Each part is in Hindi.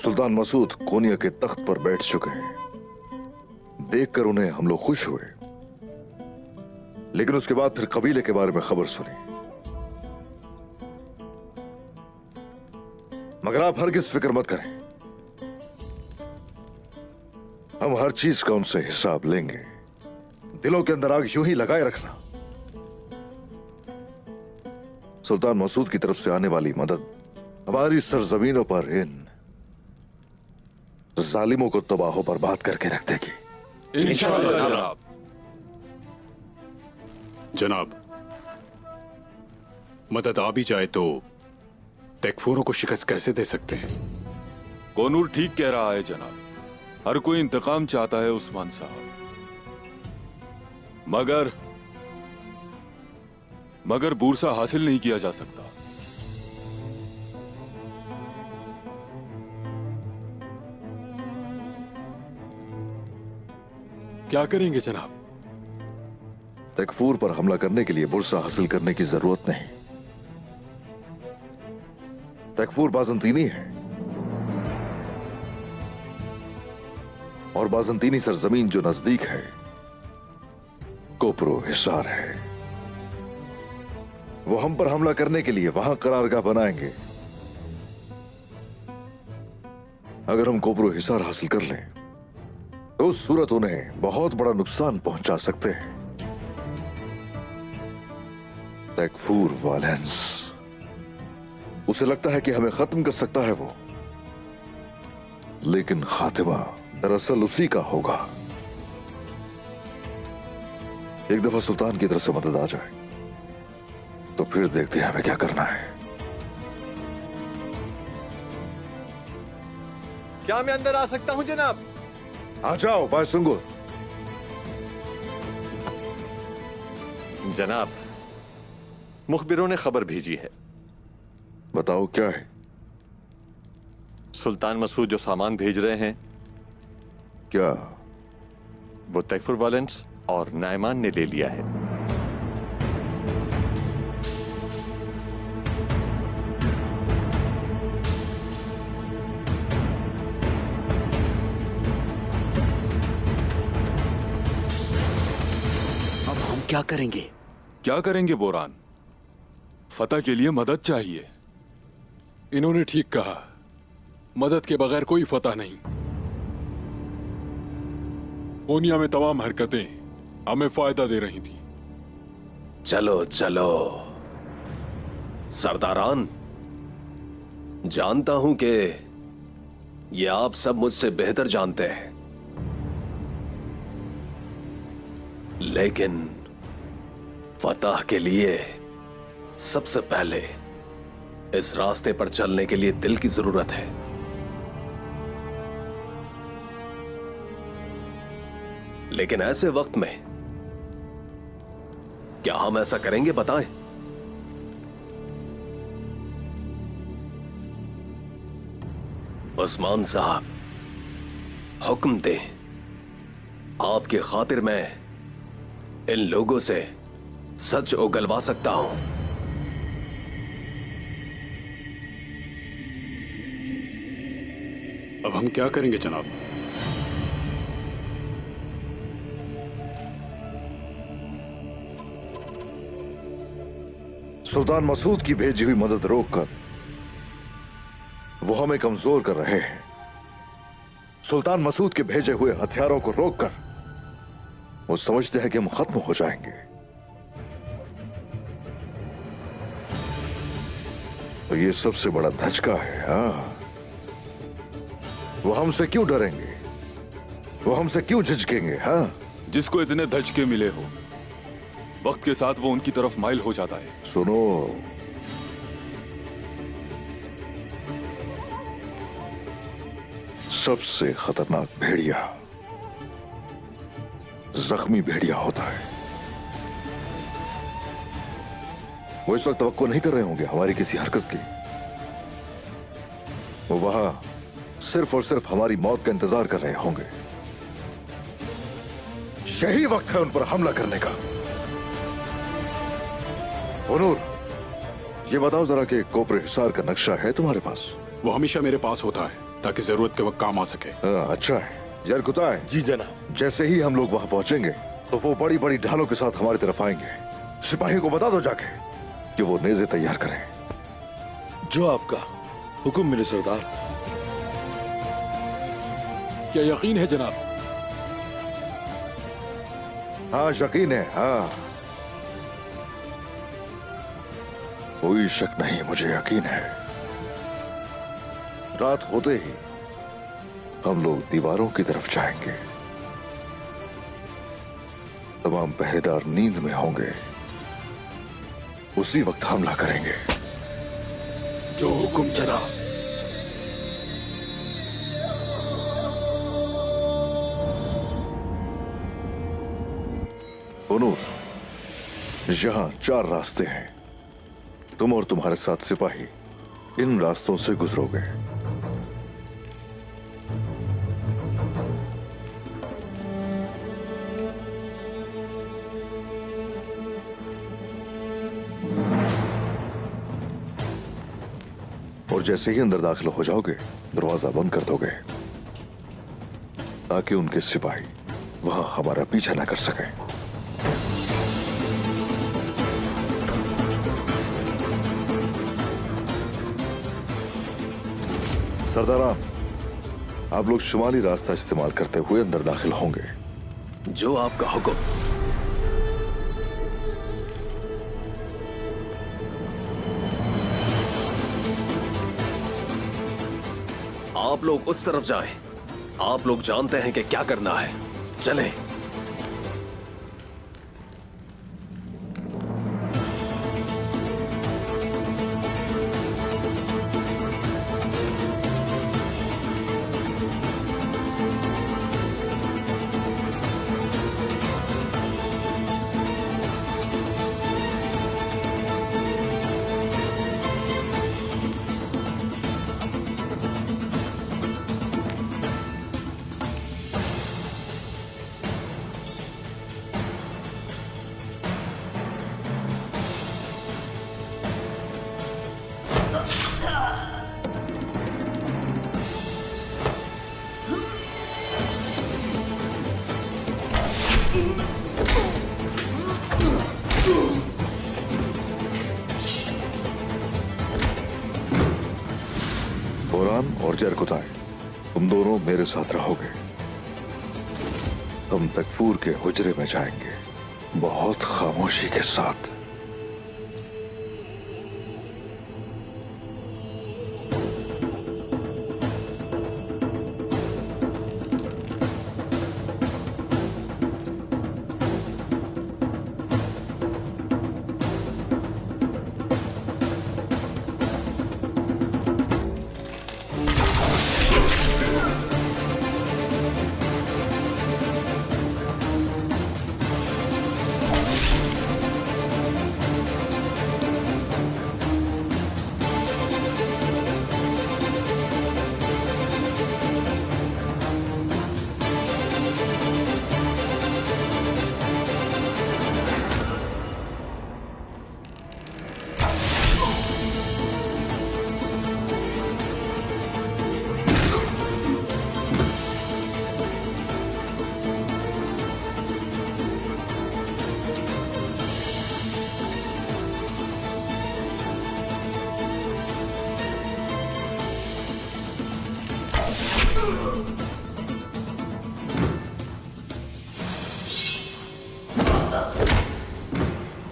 सुल्तान मसूद कोनिया के तख्त पर बैठ चुके हैं। देखकर उन्हें हम लोग खुश हुए, लेकिन उसके बाद फिर कबीले के बारे में खबर सुनी। मगर आप हरगिज फिक्र मत करें, हम हर चीज का उनसे हिसाब लेंगे। दिलों के अंदर आग यूं ही लगाए रखना। सुल्तान मसूद की तरफ से आने वाली मदद हमारी सरजमीनों पर इन जालिमों को तबाह बर्बाद करके रख देगी। इंशाअल्लाह जनाब। जनाब, मदद आ भी जाए तो तकफूरों को शिकस्त कैसे दे सकते हैं? कोनूर ठीक कह रहा है जनाब, हर कोई इंतकाम चाहता है उस्मान साहब, मगर बूरसा हासिल नहीं किया जा सकता। क्या करेंगे जनाब? तकफूर पर हमला करने के लिए बुरसा हासिल करने की जरूरत नहीं। तकफूर बाजंतीनी है और बाजंतीनी सरजमीन जो नजदीक है कोपरो हिसार है। वो हम पर हमला करने के लिए वहां करारगाह बनाएंगे। अगर हम कोपरो हिसार हासिल कर लें तो उस सूरत उन्हें बहुत बड़ा नुकसान पहुंचा सकते हैं। तकफूर वालेंस, उसे लगता है कि हमें खत्म कर सकता है वो, लेकिन खातिमा दरअसल उसी का होगा। एक दफा सुल्तान की तरफ से मदद आ जाए तो फिर देखते हैं हमें क्या करना है। क्या मैं अंदर आ सकता हूं जनाब? आ जाओ बायसुंगुर। जनाब, मुखबिरों ने खबर भेजी है। बताओ क्या है? सुल्तान मसूद जो सामान भेज रहे हैं क्या वो तकफूर वालेंस और नायमान ने ले लिया है। क्या करेंगे? क्या करेंगे बोरान? फतह के लिए मदद चाहिए। इन्होंने ठीक कहा, मदद के बगैर कोई फतह नहीं। कोनिया में तमाम हरकतें हमें फायदा दे रही थी। चलो चलो सरदारान, जानता हूं कि ये आप सब मुझसे बेहतर जानते हैं, लेकिन फतह के लिए सबसे पहले इस रास्ते पर चलने के लिए दिल की जरूरत है। लेकिन ऐसे वक्त में क्या हम ऐसा करेंगे बताएं? उस्मान साहब, हुक्म दें, आपकी खातिर मैं इन लोगों से सच उगलवा सकता हूं। अब हम क्या करेंगे जनाब? सुल्तान मसूद की भेजी हुई मदद रोककर वो हमें कमजोर कर रहे हैं। सुल्तान मसूद के भेजे हुए हथियारों को रोककर वो समझते हैं कि हम खत्म हो जाएंगे। तो ये सबसे बड़ा धचका है। हाँ, वो हमसे क्यों डरेंगे? वो हमसे क्यों झिझकेंगे? हाँ, जिसको इतने धचके मिले हो, वक्त के साथ वो उनकी तरफ माइल हो जाता है। सुनो, सबसे खतरनाक भेड़िया जख्मी भेड़िया होता है। वो इस वक्त तवक्को नहीं कर रहे होंगे हमारी किसी हरकत की। वो वहां सिर्फ और सिर्फ हमारी मौत का इंतजार कर रहे होंगे। यही वक्त है उन पर हमला करने का। बनूर, ये बताओ जरा कि कोपरे हिसार का नक्शा है तुम्हारे पास? वो हमेशा मेरे पास होता है ताकि जरूरत के वक्त काम आ सके। अच्छा है। जरकुता है। जी जनाब। जैसे ही हम लोग वहां पहुंचेंगे तो वो बड़ी बड़ी ढालों के साथ हमारी तरफ आएंगे। सिपाहियों को बता दो जाके कि वो नेज़े तैयार करें। जो आपका हुक्म मेरे सरदार। क्या यकीन है जनाब? हाँ यकीन है, हाँ कोई शक नहीं, मुझे यकीन है। रात होते ही हम लोग दीवारों की तरफ जाएंगे। तमाम पहरेदार नींद में होंगे। उसी वक्त हमला करेंगे। जो हुक्म जनाब। बनूर, यहां 4 रास्ते हैं। तुम और तुम्हारे साथ सिपाही इन रास्तों से गुजरोगे। और जैसे ही अंदर दाखिल हो जाओगे दरवाजा बंद कर दोगे ताकि उनके सिपाही वहां हमारा पीछा ना कर सके। सरदारान, आप लोग शुमाली रास्ता इस्तेमाल करते हुए अंदर दाखिल होंगे। जो आपका हुक्म। आप लोग उस तरफ जाएं। आप लोग जानते हैं कि क्या करना है। चलें। बोरान और जरकुताय, तुम दोनों मेरे साथ रहोगे। हम तकफूर के हुजरे में जाएंगे बहुत खामोशी के साथ।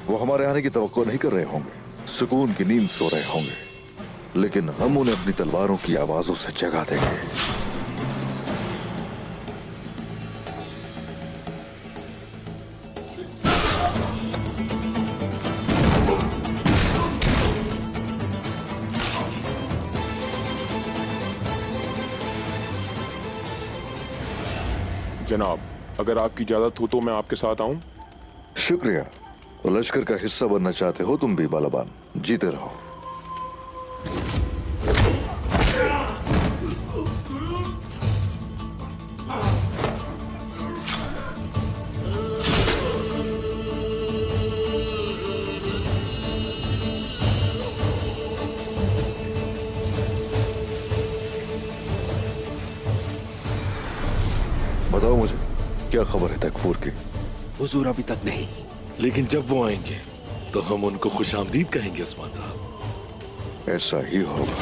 वो हमारे आने की तवक्को नहीं कर रहे होंगे, सुकून की नींद सो रहे होंगे, लेकिन हम उन्हें अपनी तलवारों की आवाजों से जगा देंगे। जनाब, अगर आपकी इजाजत हो तो मैं आपके साथ आऊं? शुक्रिया, तो लश्कर का हिस्सा बनना चाहते हो तुम भी बालाबान, जीते रहो। बताओ मुझे, क्या खबर है तकफूर की? हुजूर अभी तक नहीं। लेकिन जब वो आएंगे तो हम उनको खुशामदीद कहेंगे उस्मान साहब। ऐसा ही होगा।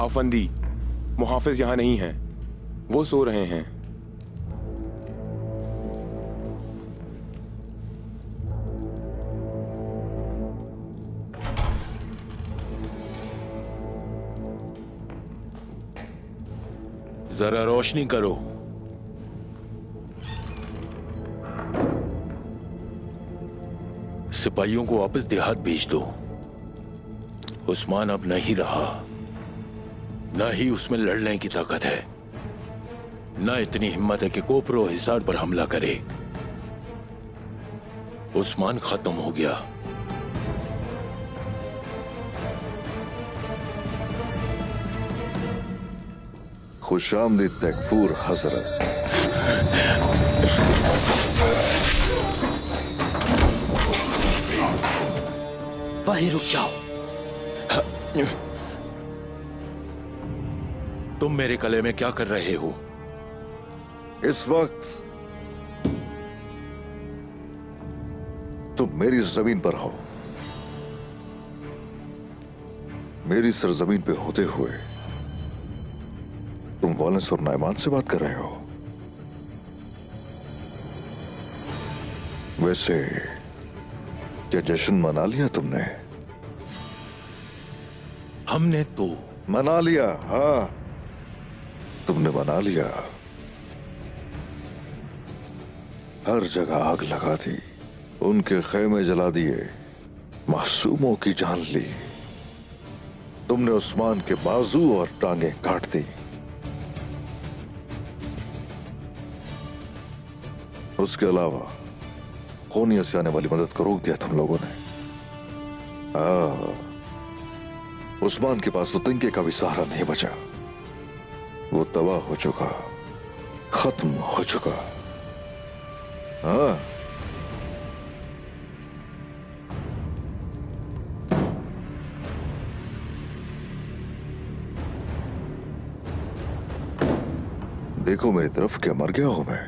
आफंदी, मुहाफिज यहाँ नहीं हैं, वो सो रहे हैं। जरा रोशनी करो। सिपाहियों को वापस देहात भेज दो। उस्मान अब नहीं रहा, न ही उसमें लड़ने की ताकत है, न इतनी हिम्मत है कि कोपरो हिसार पर हमला करे। उस्मान खत्म हो गया। खुशामदीद तकफूर हजरत। वहीं रुक जाओ। तुम मेरे कले में क्या कर रहे हो? इस वक्त तुम मेरी जमीन पर हो। मेरी सरजमीन पे होते हुए तुम वॉलेंस और नाइमान से बात कर रहे हो। वैसे क्या जश्न मना लिया तुमने? हमने तो मना लिया। हाँ, तुमने मना लिया। हर जगह आग लगा दी, उनके खेमे जला दिए, मासूमों की जान ली। तुमने उस्मान के बाजू और टांगे काट दी। उसके अलावा खूनिया से आने वाली मदद को रोक दिया तुम लोगों ने। उस्मान के पास तो तिनके का भी सहारा नहीं बचा। वो तबाह हो चुका, खत्म हो चुका। हाँ, देखो मेरी तरफ, क्या मर गया हूं मैं?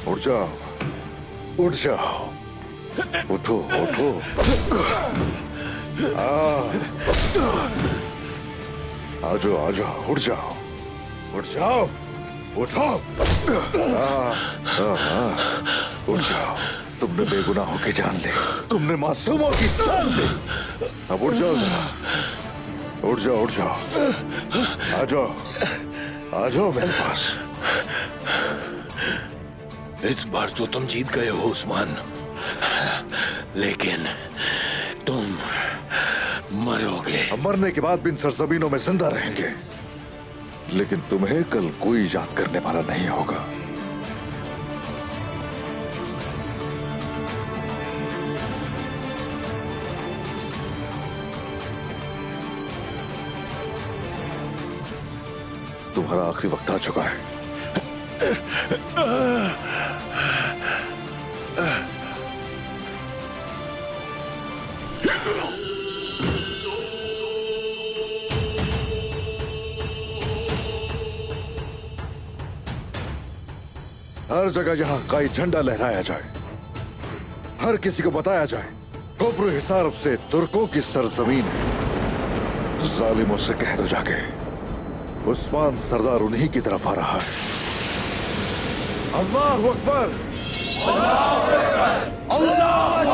उठ जाओ, उठ जाओ, उठो उठो। आ जाओ, उठ जाओ, उठ जाओ, उठो। उठ जाओ। तुमने बेगुनाहों की जान ली, तुमने मासूमों की जान ली। अब उठ जाओ जरा, उठ जाओ, उठ जाओ। आ जाओ, आ जाओ मेरे पास। इस बार तो तुम जीत गए हो उस्मान, लेकिन तुम मरोगे। हम मरने के बाद भी इन सरजमीनों में जिंदा रहेंगे, लेकिन तुम्हें कल कोई याद करने वाला नहीं होगा। तुम्हारा आखिरी वक्त आ चुका है। हर जगह यहां काई झंडा लहराया जाए, हर किसी को बताया जाए कोपरू हिसार से तुर्कों की सरजमीन है। जालिमों से कह दो जाके, उस्मान सरदार उन्हीं की तरफ आ रहा है। अल्लाह अकबर अल्लाह